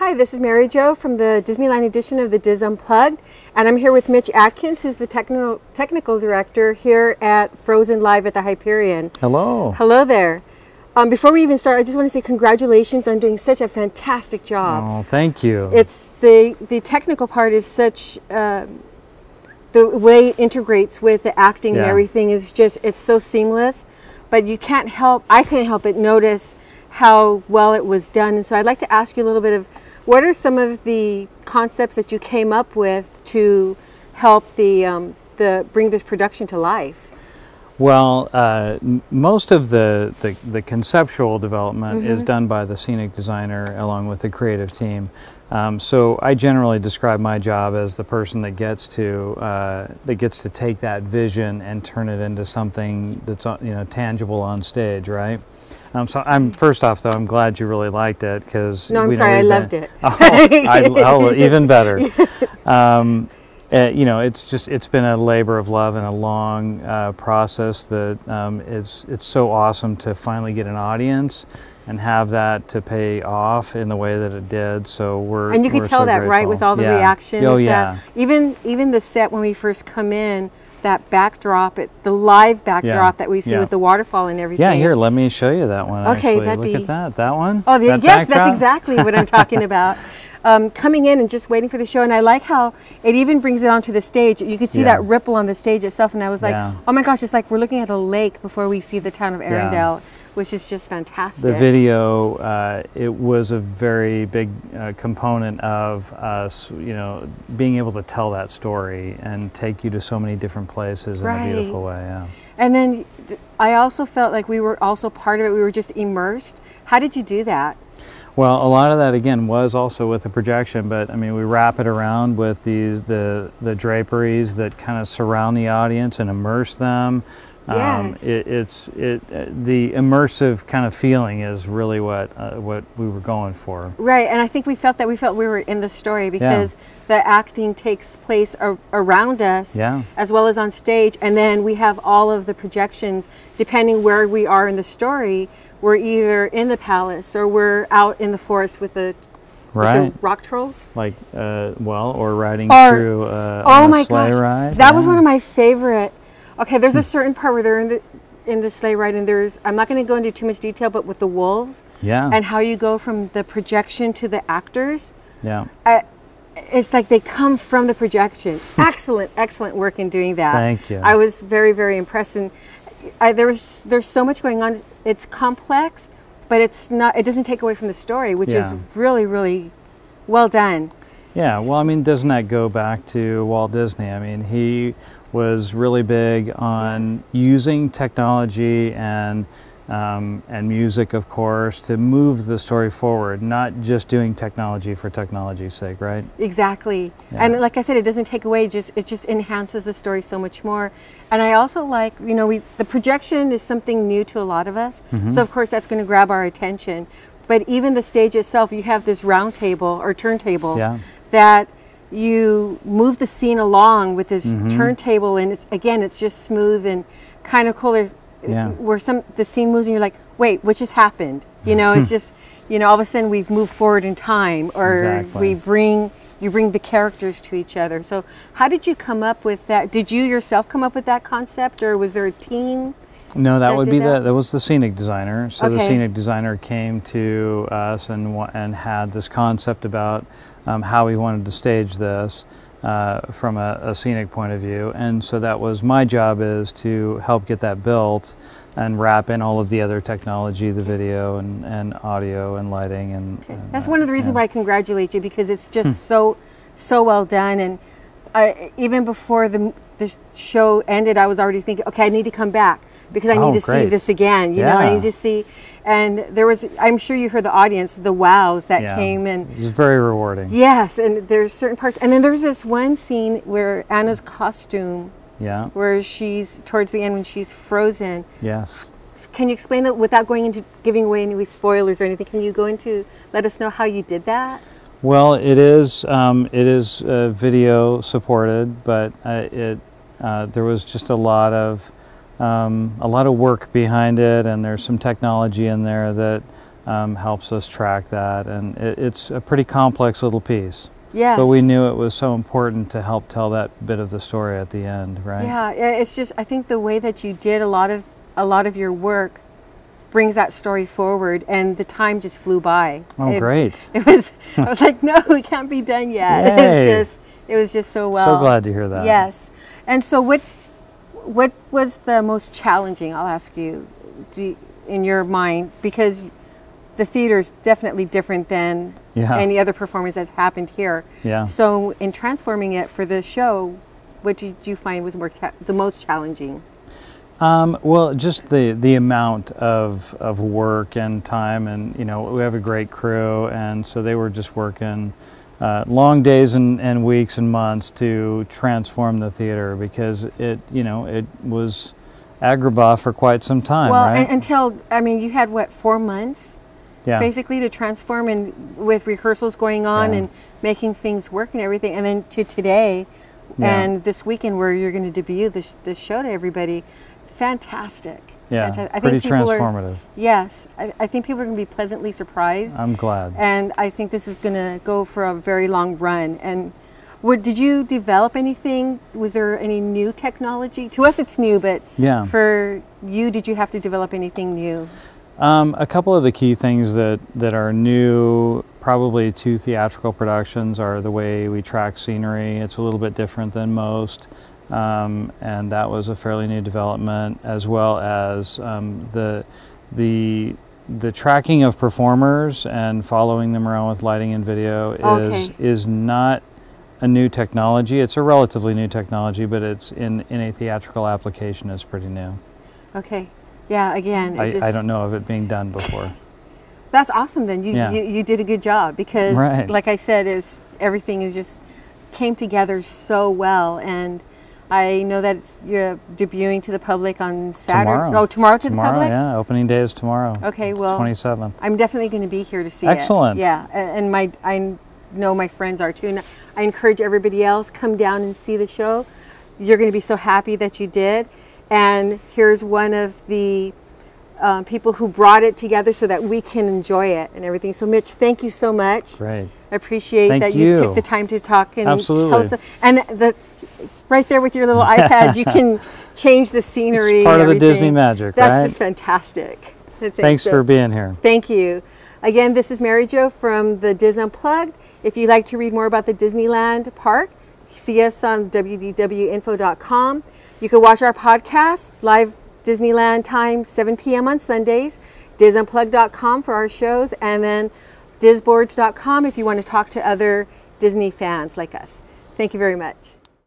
Hi, this is Mary Jo from the Disneyland edition of the Dis Unplugged, and I'm here with Mitch Atkins, who's the technical director here at Frozen Live at the Hyperion. Hello. Hello there. Before we even start, I just want to say congratulations on doing such a fantastic job. Oh, thank you. It's the technical part is such the way it integrates with the acting and everything is just, it's so seamless, but I can't help but notice how well it was done. And so I'd like to ask you a little bit of what are some of the concepts that you came up with to help bring this production to life? Well, most of the conceptual development is done by the scenic designer along with the creative team. So I generally describe my job as the person that gets to take that vision and turn it into something that's tangible on stage, right? So first off, though, I'm glad you really liked it because I'm sorry, I loved it. Even better. It's been a labor of love and a long process that it's so awesome to finally get an audience and have that to pay off in the way that it did. So and you could tell that, right, with all the reactions. Oh yeah. Even the set when we first come in, that backdrop, the live backdrop that we see with the waterfall and everything. Yeah, here, let me show you that one. Okay, actually. Look at that one. Oh, yes, that's exactly what I'm talking about. Coming in and just waiting for the show, and I like how it even brings it onto the stage. You can see that ripple on the stage itself, and I was like, oh my gosh, it's like we're looking at a lake before we see the town of Arendelle, which is just fantastic. The video, it was a very big component of us, being able to tell that story and take you to so many different places in a beautiful way. Yeah. And then I also felt like we were also part of it. We were just immersed. How did you do that? Well, a lot of that again was also with the projection, but I mean we wrap it around with the draperies that kind of surround the audience and immerse them. Yes. The immersive kind of feeling is really what we were going for. Right, and I think we felt we were in the story because the acting takes place around us as well as on stage, and then we have all of the projections depending where we are in the story. We're either in the palace or we're out in the forest with the rock trolls. Like, or riding through on a sleigh ride. That was one of my favorite. Okay, there's a certain part where they're in the sleigh ride, and I'm not going to go into too much detail, but with the wolves and how you go from the projection to the actors. Yeah. It's like they come from the projection. Excellent work in doing that. Thank you. I was very, very impressed, and there's so much going on. It's complex, but it's not. It doesn't take away from the story, which is really, really well done. Yeah. Well, I mean, doesn't that go back to Walt Disney? I mean, he was really big on using technology and music, of course, to move the story forward, not just doing technology for technology's sake, right? Exactly. Yeah. And like I said, it doesn't take away, it just enhances the story so much more. And I also like, the projection is something new to a lot of us, so of course that's going to grab our attention. But even the stage itself, you have this round table or turntable that you move the scene along with this turntable, and it's just smooth and kind of cool. Where the scene moves and you're like, wait, what just happened? It's just, all of a sudden we've moved forward in time, or you bring the characters to each other. So how did you come up with that? Did you yourself come up with that concept, or was there a team? No, that was the scenic designer. So the scenic designer came to us and had this concept about how we wanted to stage this from a scenic point of view, and so that was my job, is to help get that built and wrap in all of the other technology, the video and audio and lighting, and that's one of the reasons why I congratulate you, because it's just so well done. And even before the show ended, I was already thinking, okay, I need to come back because I need to see this again. I need to see. And there was, I'm sure you heard the audience, the wows that came, and it was very rewarding. Yes, and there's certain parts, and then there's this one scene where Anna's costume, where she's towards the end when she's frozen. Yes. Can you explain it without going into giving away any spoilers or anything? Can you let us know how you did that? Well, it is video supported, but there was just a lot of work behind it, and there's some technology in there that helps us track that, and it's a pretty complex little piece. Yes. But we knew it was so important to help tell that bit of the story at the end, right? Yeah, it's just, I think the way that you did a lot of your work brings that story forward, and the time just flew by. Oh, great. I was like, no, we can't be done yet. It was just so well. So glad to hear that. Yes. And so what was the most challenging, I'll ask you, in your mind, because the theater is definitely different than any other performance that's happened here. Yeah. So in transforming it for the show, what did you find was the most challenging? Well, just the amount of work and time, and we have a great crew, and so they were just working long days and weeks and months to transform the theater, because it was Agrabah for quite some time. Well, right? Until, I mean, you had what, 4 months? Yeah. Basically to transform, and with rehearsals going on and making things work and everything, and then to today and this weekend where you're going to debut this show to everybody. Fantastic. Yeah, fantastic. I pretty think people transformative. Yes, I think people are going to be pleasantly surprised. I'm glad. And I think this is going to go for a very long run. And did you develop anything? Was there any new technology? To us it's new, but for you, did you have to develop anything new? A couple of the key things that are new, probably to theatrical productions, are the way we track scenery. It's a little bit different than most. And that was a fairly new development, as well as the tracking of performers and following them around with lighting and video is not a new technology. It's a relatively new technology, but it's in a theatrical application is pretty new. Okay. Yeah, again, I don't know of it being done before. That's awesome then. You did a good job, because like I said, everything just came together so well. And I know that you're debuting to the public on Saturday. Tomorrow. Oh, tomorrow to the public? Yeah, opening day is tomorrow. Okay, it's well, 27th. I'm definitely going to be here to see Excellent. it. Yeah, and I know my friends are too. And I encourage everybody else, come down and see the show. You're going to be so happy that you did. And here's one of the people who brought it together so that we can enjoy it and everything. So Mitch, thank you so much. Great. I appreciate that you took the time to talk and tell us. And right there with your little iPad, you can change the scenery. It's part of the Disney magic, right? That's just fantastic. Thanks for being here. Thank you. Again, this is Mary Jo from the Dis Unplugged. If you'd like to read more about the Disneyland Park, see us on wdwinfo.com. You can watch our podcast, live Disneyland time, 7 p.m. on Sundays, disunplugged.com for our shows, and then disboards.com if you want to talk to other Disney fans like us. Thank you very much.